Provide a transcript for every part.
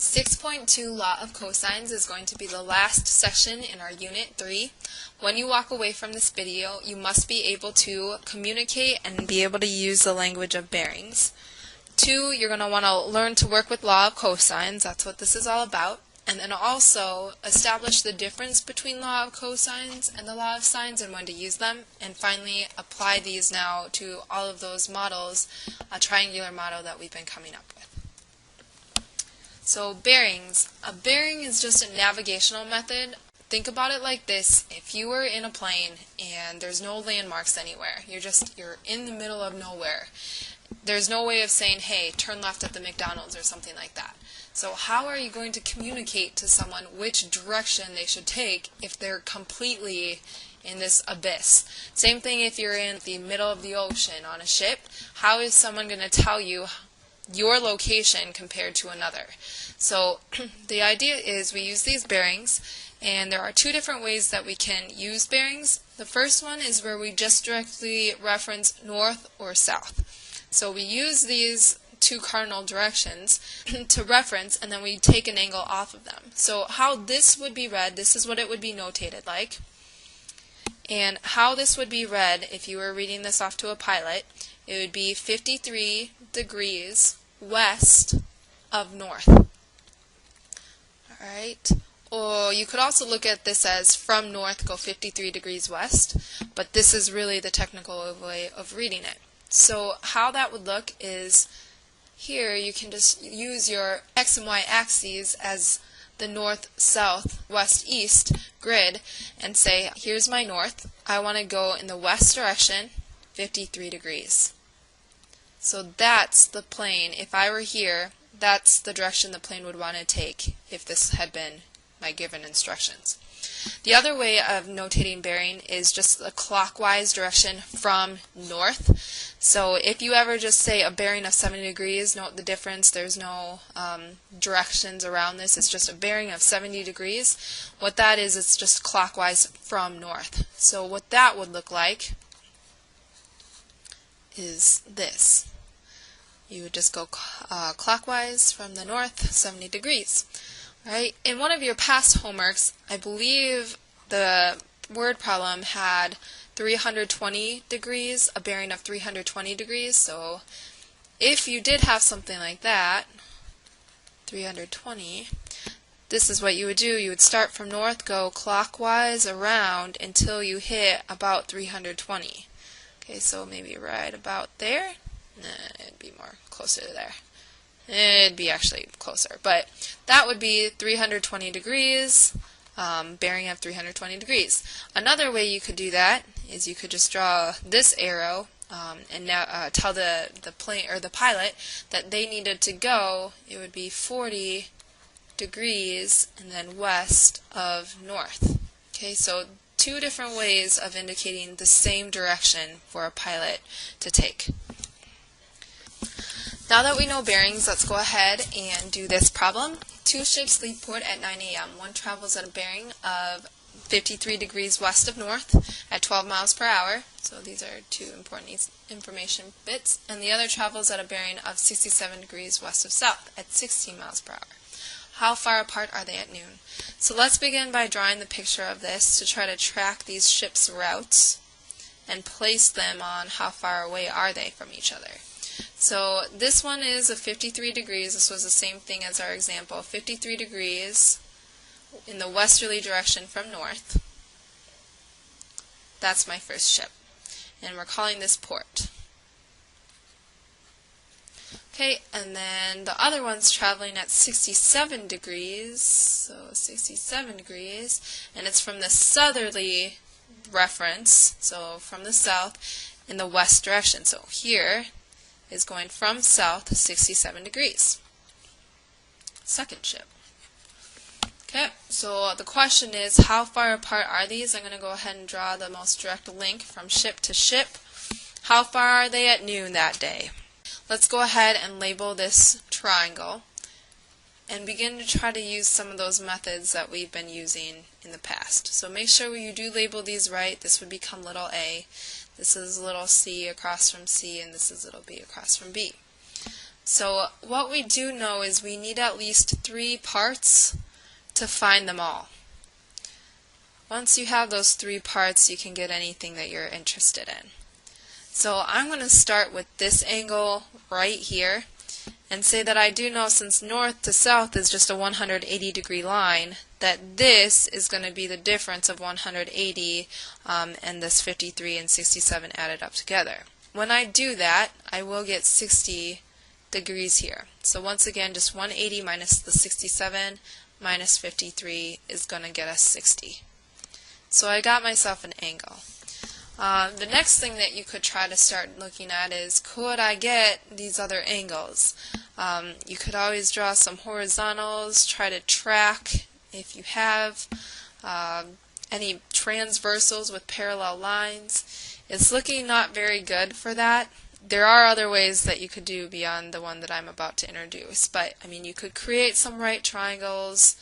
6.2 Law of Cosines is going to be the last section in our Unit 3. When you walk away from this video, you must be able to communicate and be able to use the language of bearings. 2, you're going to want to learn to work with Law of Cosines. That's what this is all about. And then also establish the difference between Law of Cosines and the Law of Sines and when to use them. And finally, apply these now to all of those models, a triangular model that we've been coming up with. So bearings. A bearing is just a navigational method. Think about it like this. If you were in a plane and there's no landmarks anywhere, you're in the middle of nowhere. There's no way of saying, hey, turn left at the McDonald's or something like that. So how are you going to communicate to someone which direction they should take if they're completely in this abyss? Same thing if you're in the middle of the ocean on a ship. How is someone going to tell you your location compared to another? So the idea is we use these bearings, and there are 2 different ways that we can use bearings. The first one is where we just directly reference north or south. So we use these 2 cardinal directions to reference, and then we take an angle off of them. So how this would be read, this is what it would be notated like. And how this would be read if you were reading this off to a pilot, it would be 53 degrees west of north. Alright, or you could also look at this as from north go 53 degrees west, but this is really the technical way of reading it. So how that would look is here you can just use your x and y axes as the north, south, west, east grid and say, here's my north. I want to go in the west direction, 53 degrees. So that's the plane. If I were here, that's the direction the plane would want to take if this had been my given instructions. The other way of notating bearing is just a clockwise direction from north. So if you ever just say a bearing of 70 degrees, note the difference. There's no directions around this. It's just a bearing of 70 degrees. What that is, it's just clockwise from north. So what that would look like is this. You would just go clockwise from the north, 70 degrees. Right? In one of your past homeworks, I believe the word problem had 320 degrees, a bearing of 320 degrees. So if you did have something like that, 320, this is what you would do. You would start from north, go clockwise around until you hit about 320. Okay, so maybe right about there. It'd be more closer to there. It'd be actually closer, but that would be 320 degrees, bearing of 320 degrees. Another way you could do that is you could just draw this arrow and now tell the plane or the pilot that they needed to go. It would be 40 degrees and then west of north. Okay, so 2 different ways of indicating the same direction for a pilot to take. Now that we know bearings, let's go ahead and do this problem. 2 ships leave port at 9 a.m. One travels at a bearing of 53 degrees west of north at 12 miles per hour. So these are 2 important information bits. And the other travels at a bearing of 67 degrees west of south at 16 miles per hour. How far apart are they at noon? So let's begin by drawing the picture of this to try to track these ships' routes and place them on how far away are they from each other. So this one is a 53 degrees. This was the same thing as our example. 53 degrees in the westerly direction from north. That's my first ship. And we're calling this port. Okay, and then the other one's traveling at 67 degrees. So 67 degrees. And it's from the southerly reference, so from the south, in the west direction. So here is going from south 67 degrees. Second ship. Okay, so the question is, how far apart are these? I'm going to go ahead and draw the most direct link from ship to ship. How far are they at noon that day? Let's go ahead and label this triangle and begin to try to use some of those methods that we've been using in the past. So make sure you do label these right. This would become little a. This is little c across from c, and this is little b across from b. So what we do know is we need at least 3 parts to find them all. Once you have those 3 parts, you can get anything that you're interested in. So I'm going to start with this angle right here and say that I do know, since north to south is just a 180-degree line, that this is going to be the difference of 180 and this 53 and 67 added up together. When I do that, I will get 60 degrees here. So once again, just 180 minus the 67 minus 53 is going to get us 60. So I got myself an angle. The next thing that you could try to start looking at is, could I get these other angles? You could always draw some horizontals, try to track if you have any transversals with parallel lines. It's looking not very good for that. There are other ways that you could do beyond the one that I'm about to introduce, but I mean, you could create some right triangles,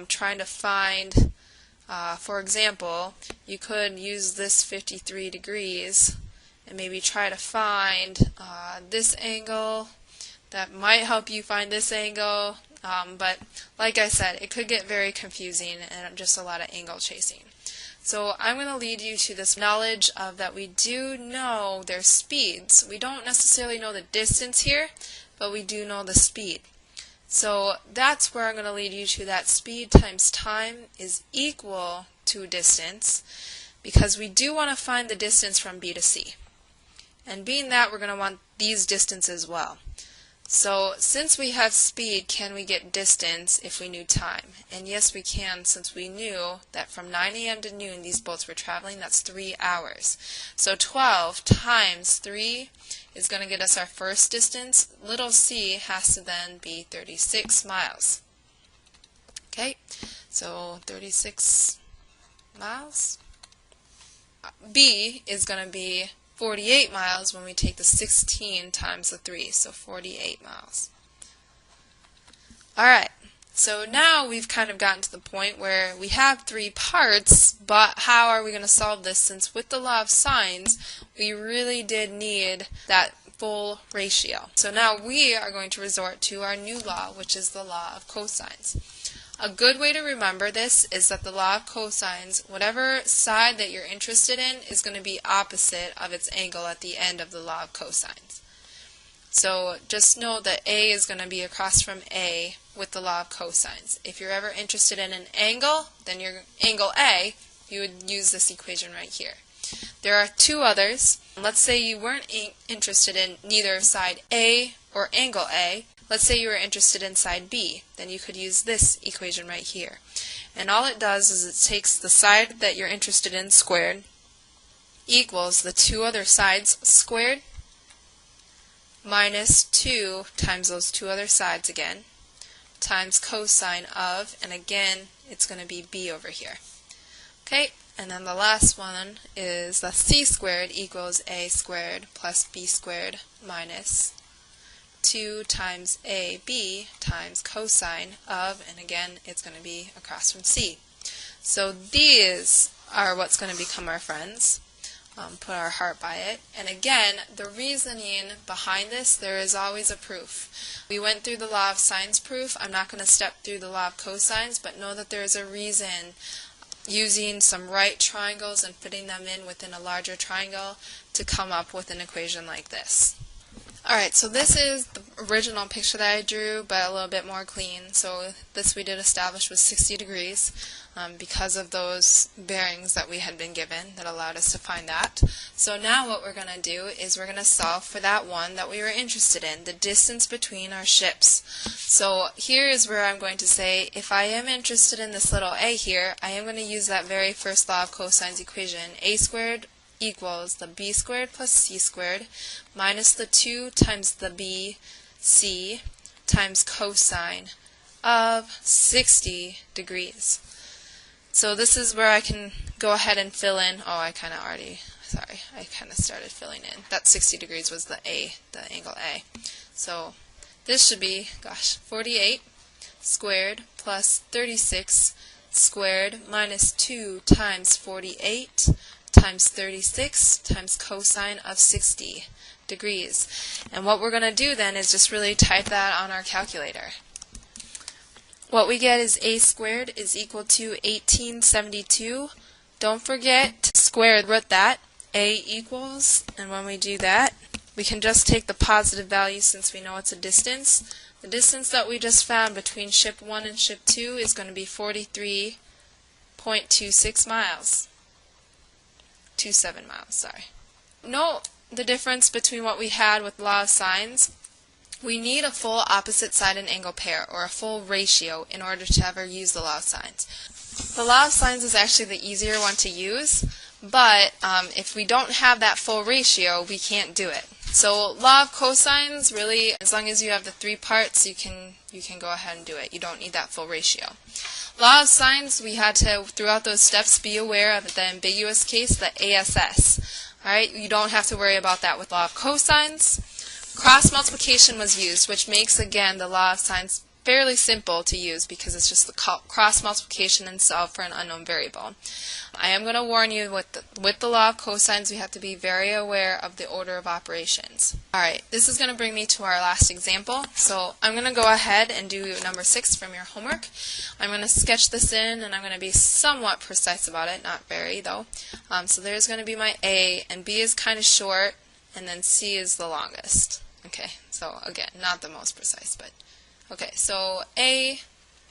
trying to find, for example, you could use this 53 degrees and maybe try to find this angle. That might help you find this angle, but like I said, it could get very confusing and just a lot of angle chasing. So I'm going to lead you to this knowledge of that we do know their speeds. We don't necessarily know the distance here, but we do know the speed. So that's where I'm going to lead you to, that speed times time is equal to distance, because we do want to find the distance from B to C. And being that, we're going to want these distances as well. So since we have speed, can we get distance if we knew time? And yes, we can, since we knew that from 9 a.m. to noon these boats were traveling. That's 3 hours. So 12 times 3 is going to get us our first distance. Little c has to then be 36 miles. Okay, so 36 miles. B is going to be 48 miles when we take the 16 times the 3, so 48 miles. Alright, so now we've kind of gotten to the point where we have 3 parts, but how are we going to solve this, since with the law of sines, we really did need that full ratio. So now we are going to resort to our new law, which is the law of cosines. A good way to remember this is that the law of cosines, whatever side that you're interested in, is going to be opposite of its angle at the end of the law of cosines. So just know that A is going to be across from A with the law of cosines. If you're ever interested in an angle, then your angle A, you would use this equation right here. There are 2 others. Let's say you weren't interested in neither side A or angle A. Let's say you were interested in side B, then you could use this equation right here. And all it does is it takes the side that you're interested in squared equals the 2 other sides squared minus 2 times those 2 other sides again times cosine of, and again it's going to be B over here. Okay, and then the last one is the c squared equals a squared plus b squared minus 2 times AB times cosine of, and again it's going to be across from C. So these are what's going to become our friends. Put our heart by it. And again, the reasoning behind this, there is always a proof. We went through the law of sines proof. I'm not going to step through the law of cosines, but know that there is a reason using some right triangles and fitting them in within a larger triangle to come up with an equation like this. Alright, so this is the original picture that I drew, but a little bit more clean. So this we did establish was 60 degrees because of those bearings that we had been given that allowed us to find that. So now what we're going to do is we're going to solve for that one that we were interested in, the distance between our ships. So here is where I'm going to say, if I am interested in this little a here, I am going to use that very first law of cosines equation, a squared equals the b squared plus c squared minus the 2 times the b c times cosine of 60 degrees. So this is where I can go ahead and fill in, I kind of started filling in. That 60 degrees was the angle A. So this should be, 48 squared plus 36 squared minus 2 times 48 times 36 times cosine of 60 degrees. And what we're going to do then is just really type that on our calculator. What we get is a squared is equal to 1872. Don't forget to square root that. A equals, and when we do that, we can just take the positive value since we know it's a distance. The distance that we just found between ship 1 and ship 2 is going to be 43.26 miles. 27 miles, sorry. Note the difference between what we had with law of sines. We need a full opposite side and angle pair, or a full ratio, in order to ever use the law of sines. The law of sines is actually the easier one to use, but if we don't have that full ratio, we can't do it. So law of cosines, really, as long as you have the 3 parts, you can go ahead and do it. You don't need that full ratio. Law of sines, we had to, throughout those steps, be aware of the ambiguous case, the ASS. Alright, you don't have to worry about that with law of cosines. Cross multiplication was used, which makes, again, the law of sines fairly simple to use because it's just the cross multiplication and solve for an unknown variable. I am going to warn you with the law of cosines, we have to be very aware of the order of operations. Alright, this is going to bring me to our last example. So I'm going to go ahead and do number 6 from your homework. I'm going to sketch this in, and I'm going to be somewhat precise about it, not very though. So there's going to be my A, and B is kind of short, and then C is the longest. Okay, so again, not the most precise, but okay, so A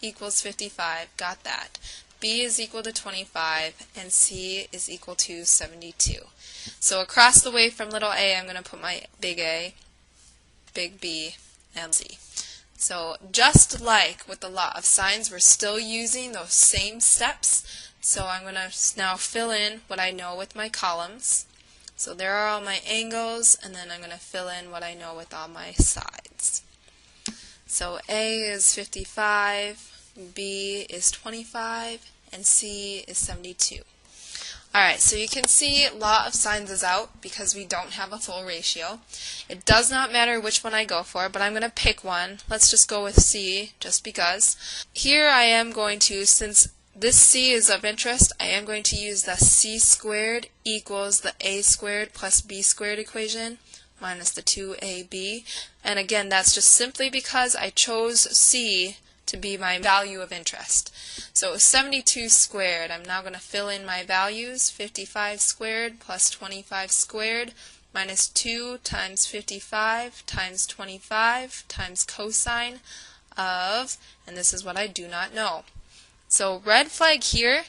equals 55, got that. B is equal to 25, and C is equal to 72. So across the way from little a, I'm going to put my big A, big B, and C. So just like with the law of sines, we're still using those same steps. So I'm going to now fill in what I know with my columns. So there are all my angles, and then I'm going to fill in what I know with all my sides. So A is 55, B is 25, and C is 72. Alright, so you can see law of sines is out because we don't have a full ratio. It does not matter which one I go for, but I'm going to pick one. Let's just go with C, just because. Here I am going to, since this C is of interest, I am going to use the C squared equals the A squared plus B squared equation minus the 2AB. And again, that's just simply because I chose C to be my value of interest. So 72 squared, I'm now going to fill in my values. 55 squared plus 25 squared minus 2 times 55 times 25 times cosine of, and this is what I do not know. So red flag here,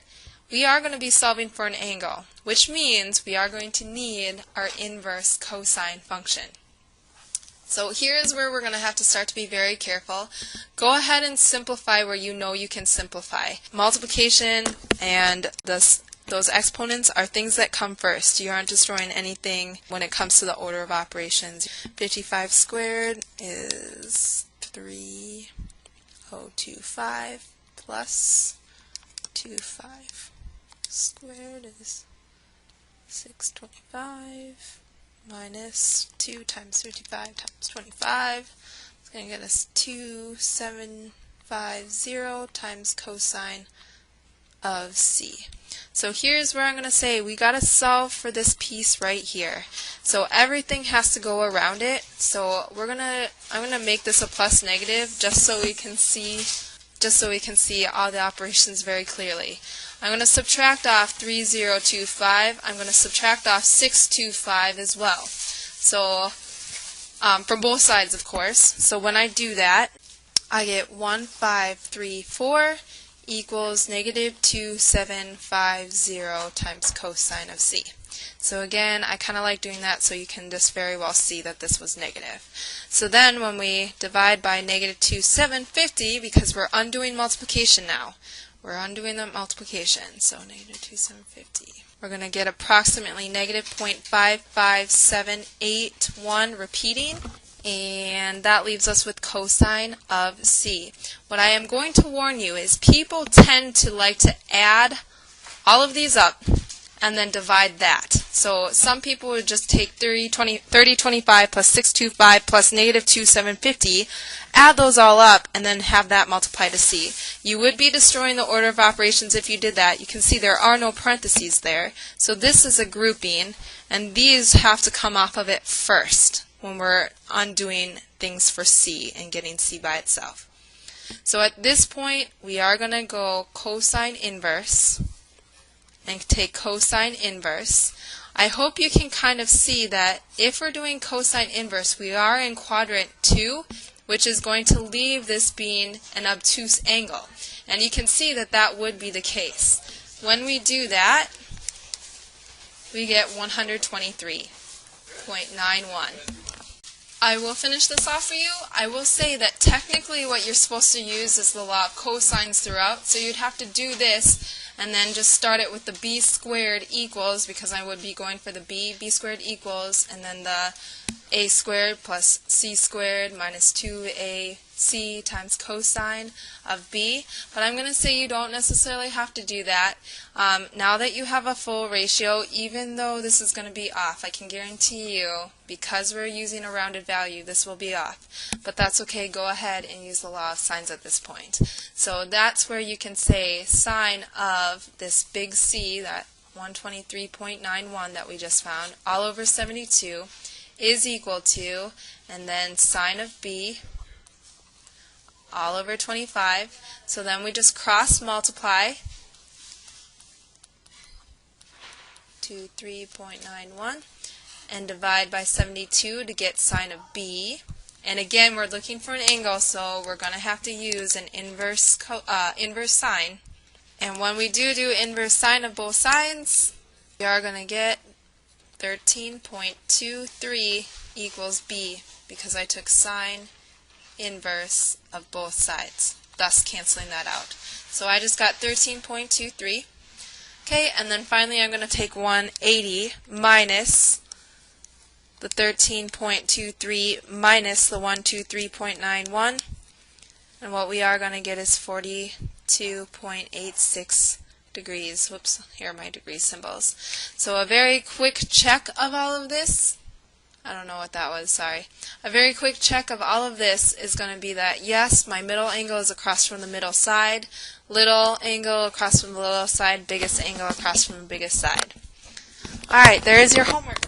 we are going to be solving for an angle, which means we are going to need our inverse cosine function. So here's where we're going to have to start to be very careful. Go ahead and simplify where you know you can simplify. Multiplication and those exponents are things that come first. You aren't destroying anything when it comes to the order of operations. 55 squared is 3025 plus 25 squared is 625 minus 2 times 55 times 25. It's going to get us 2750 times cosine of C. So here's where I'm going to say we got to solve for this piece right here. So everything has to go around it. So I'm going to make this a plus negative just so we can see all the operations very clearly. I'm going to subtract off 3025. I'm going to subtract off 625 as well. So from both sides, of course. So when I do that, I get 1534 equals negative 2750 times cosine of C. So again, I kind of like doing that so you can just very well see that this was negative. So then when we divide by negative 2750, because we're undoing multiplication now, we're undoing the multiplication, so negative 2750. We're going to get approximately negative 0.55781 repeating, and that leaves us with cosine of C. What I am going to warn you is people tend to like to add all of these up and then divide that. So some people would just take 3025 plus 625 plus negative 2750, add those all up, and then have that multiply to c. You would be destroying the order of operations if you did that. You can see there are no parentheses there. So this is a grouping, and these have to come off of it first when we're undoing things for c and getting c by itself. So at this point, we are going to go cosine inverse and take cosine inverse. I hope you can kind of see that if we're doing cosine inverse, we are in quadrant 2, which is going to leave this being an obtuse angle. And you can see that that would be the case. When we do that, we get 123.91. I will finish this off for you. I will say that technically what you're supposed to use is the law of cosines throughout, so you'd have to do this and then just start it with the b squared equals, because I would be going for the b squared equals, and then the a squared plus c squared minus 2ac times cosine of b. But I'm going to say you don't necessarily have to do that. Now that you have a full ratio, even though this is going to be off, I can guarantee you, because we're using a rounded value, this will be off. But that's okay. Go ahead and use the law of sines at this point. So that's where you can say sine of this big C, that 123.91 that we just found, all over 72, is equal to, and then sine of b all over 25. So then we just cross multiply to 3.91 and divide by 72 to get sine of b. And again, we're looking for an angle, so we're going to have to use an inverse sine. And when we do inverse sine of both sides, we are going to get 13.23 equals b, because I took sine inverse of both sides, thus canceling that out. So I just got 13.23. Okay, and then finally I'm going to take 180 minus the 13.23 minus the 123.91, and what we are going to get is 42.86 degrees. Whoops, here are my degree symbols. So a very quick check of all of this, I don't know what that was, sorry. A very quick check of all of this is going to be that, yes, my middle angle is across from the middle side, little angle across from the little side, biggest angle across from the biggest side. Alright, there is your homework.